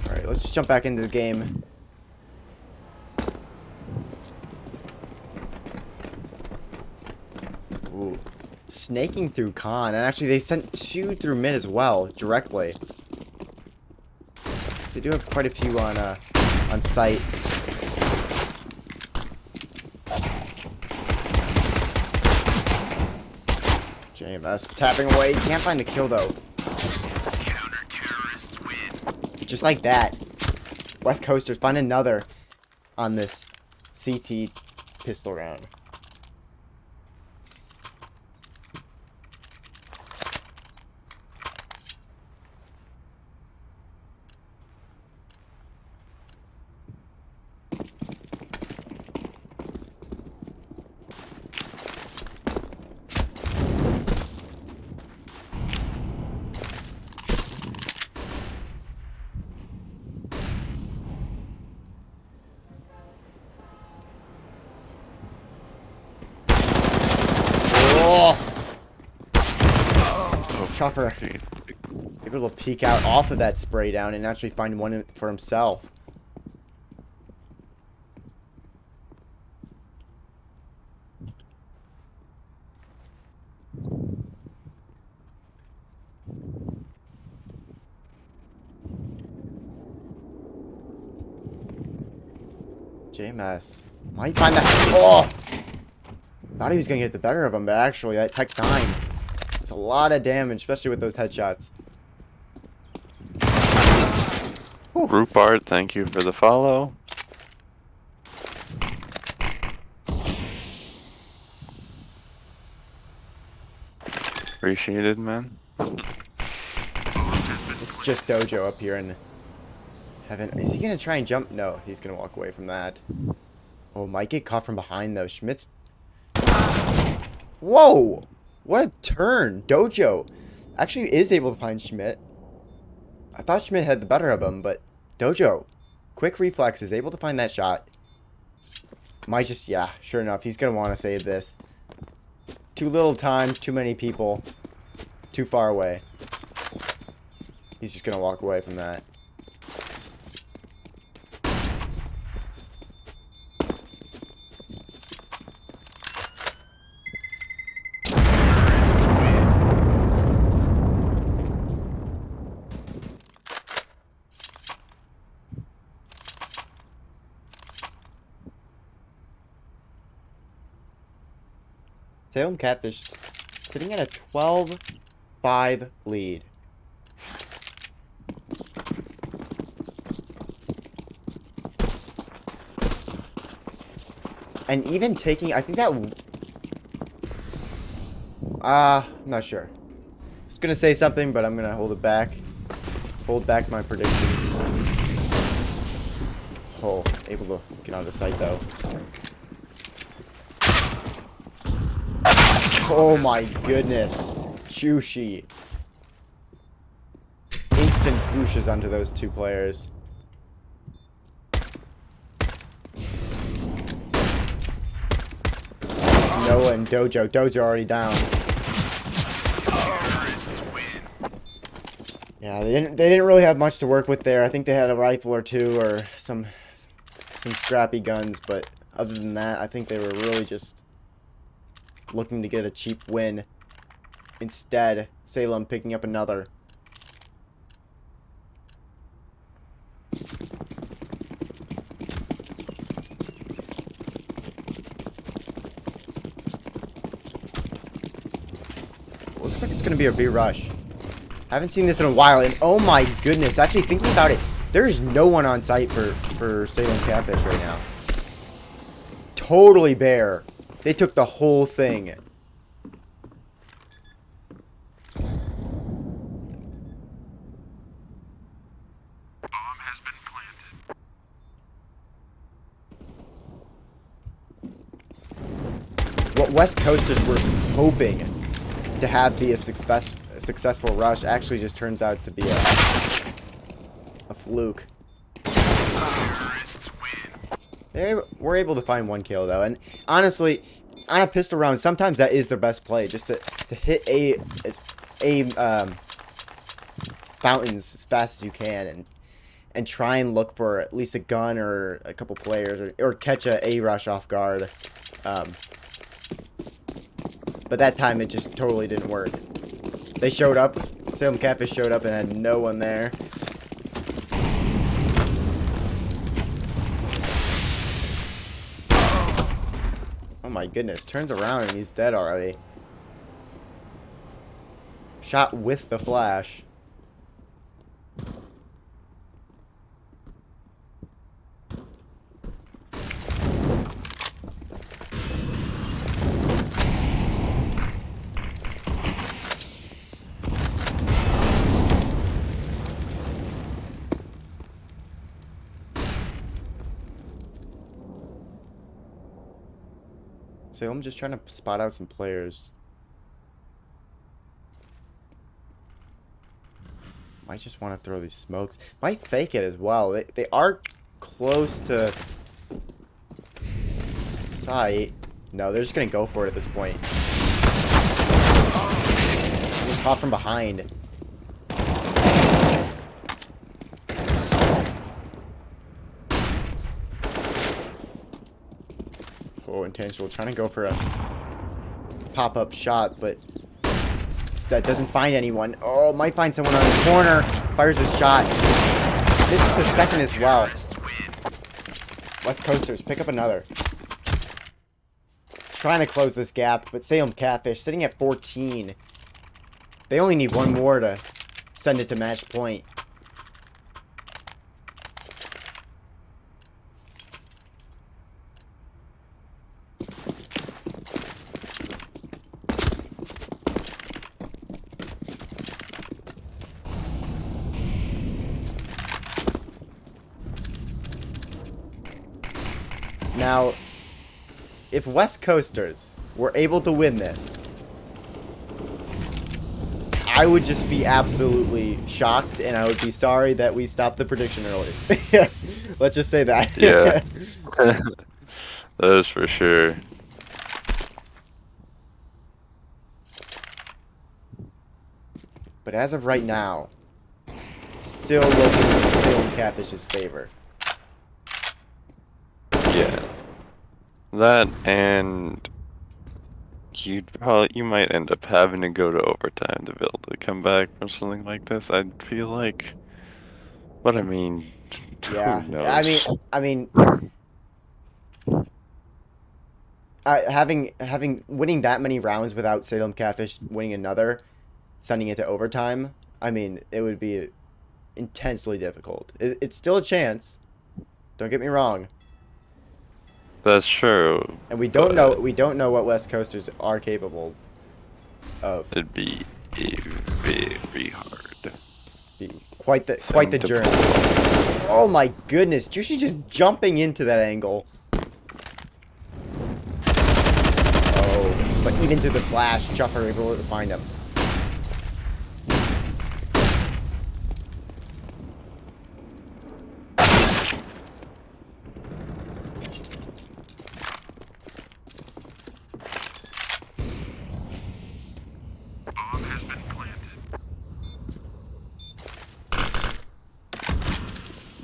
Alright, let's just jump back into the game. Ooh. Snaking through con, and actually they sent 2 through mid as well, directly. They do have quite a few on site. JMS tapping away, can't find the kill though. Just like that. West Coasters find another on this CT pistol round. Chuffer able to peek out off of that spray down and actually find one for himself. JMS might find that. Oh! Thought he was gonna get the better of him, but actually that Tech 9. It's a lot of damage, especially with those headshots. Rupert, thank you for the follow. Appreciated, man. It's just Dojo up here in heaven. Is he gonna try and jump? No, he's gonna walk away from that. Oh, might get caught from behind though. Schmidt's. Whoa! What a turn! Dojo actually is able to find Schmidt. I thought Schmidt had the better of him, but Dojo, quick reflexes, able to find that shot. Might just, yeah, sure enough, he's gonna want to save this. Too little time, too many people, too far away. He's just gonna walk away from that. Salem Catfish sitting at a 12-5 lead. And even taking, I think that... I'm not sure. I was going to say something, but I'm going to hold it back. Hold back my predictions. Oh, able to get onto the site, though. Oh my goodness. Chushi. Instant gooshes onto those 2 players. Noah and Dojo. Dojo already down. Yeah, they didn't really have much to work with there. I think they had a rifle or 2 or some scrappy guns, but other than that, I think they were really just looking to get a cheap win. Instead, Salem picking up another. Looks like it's going to be a B rush. Haven't seen this in a while, and oh my goodness, actually thinking about it, there is no one on site for Salem Catfish right now. Totally bare. They took the whole thing. what West Coasters were hoping to have be a successful rush actually just turns out to be a fluke. They were able to find 1 kill though, and honestly, on a pistol round, sometimes that is their best play, just to hit fountains as fast as you can, and try and look for at least a gun or a couple players, or catch a rush off guard. But that time it just totally didn't work. They showed up, Salem Catfish showed up and had no one there. Oh my goodness, turns around and he's dead already. Shot with the flash. So I'm just trying to spot out some players. Might just want to throw these smokes. Might fake it as well. They are close to sight. No, they're just gonna go for it at this point. He's caught from behind. Oh, intentional. Trying to go for a pop-up shot, but instead doesn't find anyone. Oh, might find someone on the corner. Fires a shot. This is the second as well. West Coasters, pick up another. Trying to close this gap, but Salem Catfish sitting at 14. They only need one more to send it to match point. Now, if West Coasters were able to win this, I would just be absolutely shocked, and I would be sorry that we stopped the prediction early. Let's just say that. Yeah. That is for sure. But as of right now, it's still looking in Salem Catfish's favor. Yeah. That, and you might end up having to go to overtime to be able to come back from something like this. I'd feel like, but I mean, Yeah, who knows? Having winning that many rounds without Salem Catfish winning another, sending it to overtime, I mean, it would be intensely difficult. It's still a chance. Don't get me wrong. That's true. And we don't know what West Coasters are capable of. It'd be very hard. Be quite the journey. Oh my goodness, Juicy just jumping into that angle. Oh, but even to the flash, Juffer able to find him.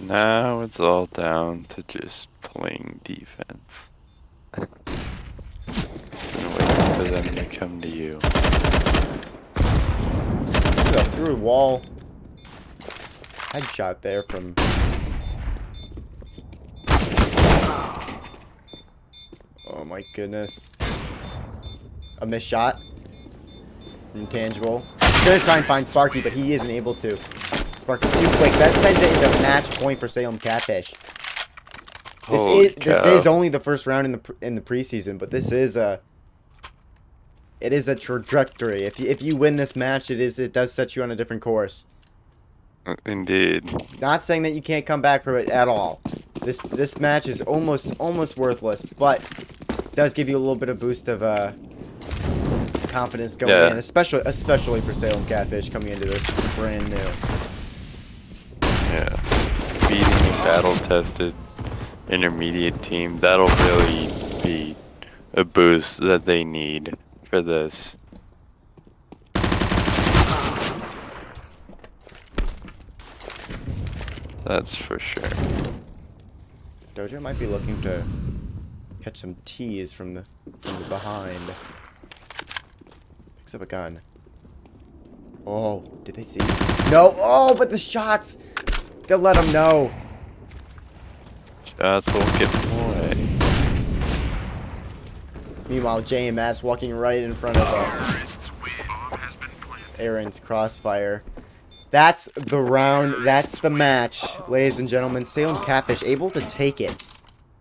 Now it's all down to just playing defense. And waiting for them to come to you. Through a wall. Headshot there from... Oh my goodness. A missed shot. Intangible. He's gonna try and find Sparky, but he isn't able to. Sparky's too quick. That sends it into match point for Salem Catfish. This is only the first round in the preseason, but this is a trajectory. If you win this match, it does set you on a different course. Indeed. Not saying that you can't come back from it at all. This match is almost worthless, but does give you a little bit of boost of confidence going in, especially for Salem Catfish coming into this brand new. Yes. Beating a battle-tested intermediate team, that'll really be a boost that they need for this. That's for sure. Dojo might be looking to catch some teas from the behind. Picks up a gun. Oh, did they see? No. Oh, but the shots. They'll let them know. Shots will get away. Meanwhile, JMS walking right in front of Aaron's crossfire. That's the round. That's the match, ladies and gentlemen. Salem Catfish able to take it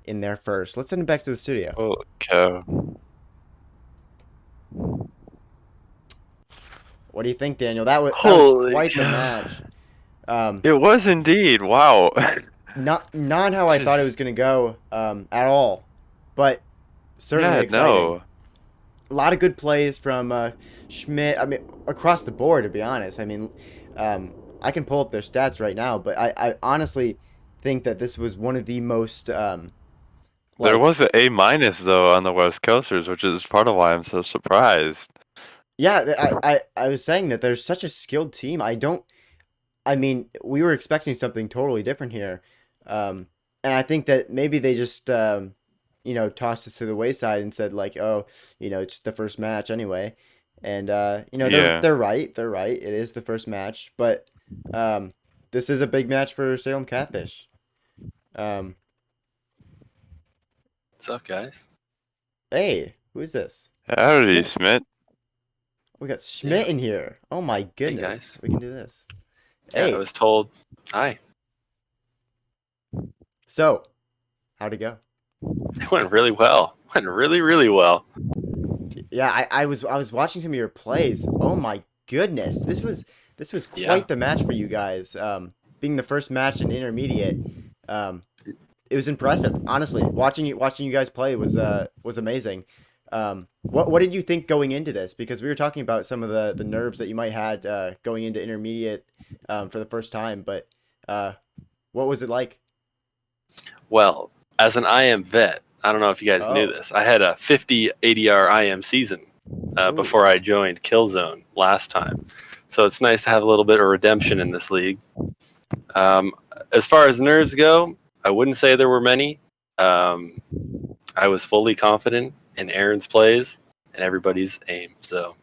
in there first. Let's send him back to the studio. Holy cow. What do you think, Daniel? That was quite the match. It was indeed. Wow. Not how I thought it was going to go at all, but certainly exciting. No. A lot of good plays from Schmidt. I mean, across the board, to be honest. I mean, I can pull up their stats right now, but I honestly think that this was one of the most. There was an A- though on the West Coasters, which is part of why I'm so surprised. Yeah, I was saying that there's such a skilled team. I mean, we were expecting something totally different here. And I think that maybe they just, tossed us to the wayside and said, like, oh, it's the first match anyway. And, they're right. They're right. It is the first match. But this is a big match for Salem Catfish. What's up, guys? Hey, who is this? Howdy, Schmidt. We got Schmidt in here. Oh, my goodness. guys. We can do this. Yeah, Hey. I was told. Hi. So, how'd it go? It went really well. Went really, really well. Yeah, I was watching some of your plays. Oh my goodness, this was quite Yeah. the match for you guys. Being the first match in intermediate, it was impressive. Honestly, watching you guys play was amazing. What did you think going into this? Because we were talking about some of the nerves that you might had going into intermediate for the first time. But what was it like? Well, as an IM vet, I don't know if you guys knew this. I had a 50 ADR IM season before I joined Killzone last time. So it's nice to have a little bit of redemption in this league. As far as nerves go, I wouldn't say there were many. I was fully confident in Aaron's plays and everybody's aim, so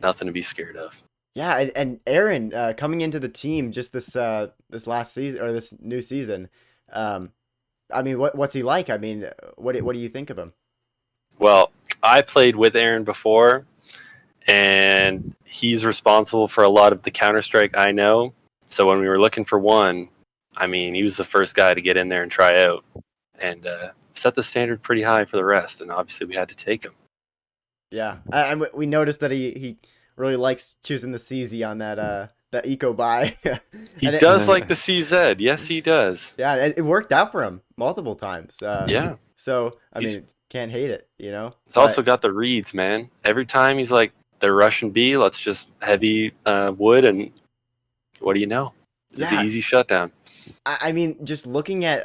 nothing to be scared of. Yeah, and Aaron coming into the team just this last season or this new season. I mean, what's he like? I mean, what do you think of him? Well, I played with Aaron before, and he's responsible for a lot of the Counter-Strike I know. So when we were looking for one, I mean, he was the first guy to get in there and try out, and set the standard pretty high for the rest. And obviously, we had to take him. Yeah, and we noticed that he really likes choosing the CZ on that eco buy. He does like the CZ. Yes, he does. Yeah, and it worked out for him multiple times. Yeah. So I mean, can't hate it, It's also got the reads, man. Every time he's like, they're rushing B, let's just heavy wood, and what do you know? It's an easy shutdown. I mean, just looking at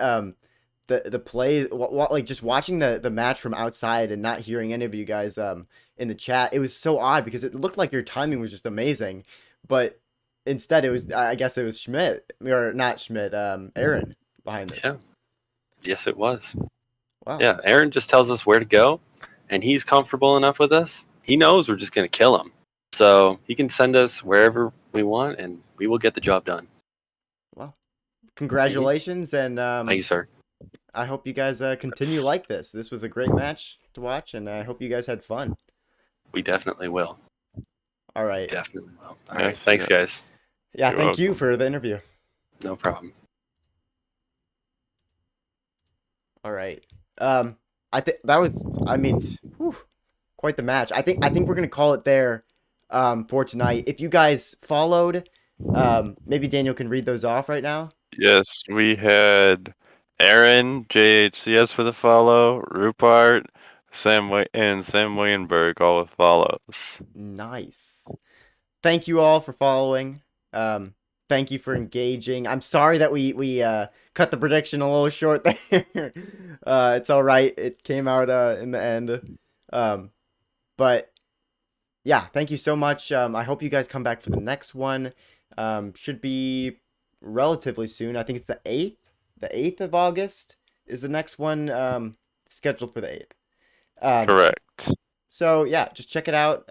the play, like just watching the match from outside and not hearing any of you guys in the chat, it was so odd because it looked like your timing was just amazing, but instead it was, I guess it was Schmidt, or not Schmidt, Aaron behind this. Yeah. Yes, it was. Wow. Yeah, Aaron just tells us where to go, and he's comfortable enough with us. He knows we're just going to kill him. So he can send us wherever we want, and we will get the job done. Well, congratulations, and Thank you, sir. I hope you guys continue like this. This was a great match to watch, and I hope you guys had fun. We definitely will. All right. Definitely will. All right. Thanks, guys. Yeah, You're thank you welcome. for the interview. No problem. All right. I think that was, I mean, whew, quite the match. I think we're gonna call it there for tonight. If you guys followed, maybe Daniel can read those off right now. Yes, we had Aaron, JHCS for the follow, Rupert, Sam Wayenberg, all with follows. Nice. Thank you all for following. Thank you for engaging. I'm sorry that we cut the prediction a little short there. It's all right. It came out in the end. But yeah, thank you so much. I hope you guys come back for the next one. Should be relatively soon. I think it's the 8th. The 8th of August is the next one scheduled for the 8th. Correct. So yeah, just check it out.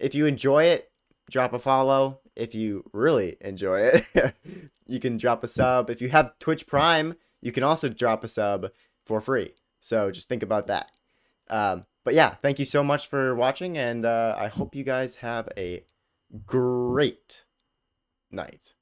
If you enjoy it, drop a follow. If you really enjoy it, you can drop a sub. If you have Twitch Prime, you can also drop a sub for free. So just think about that. But yeah, thank you so much for watching, and I hope you guys have a great night.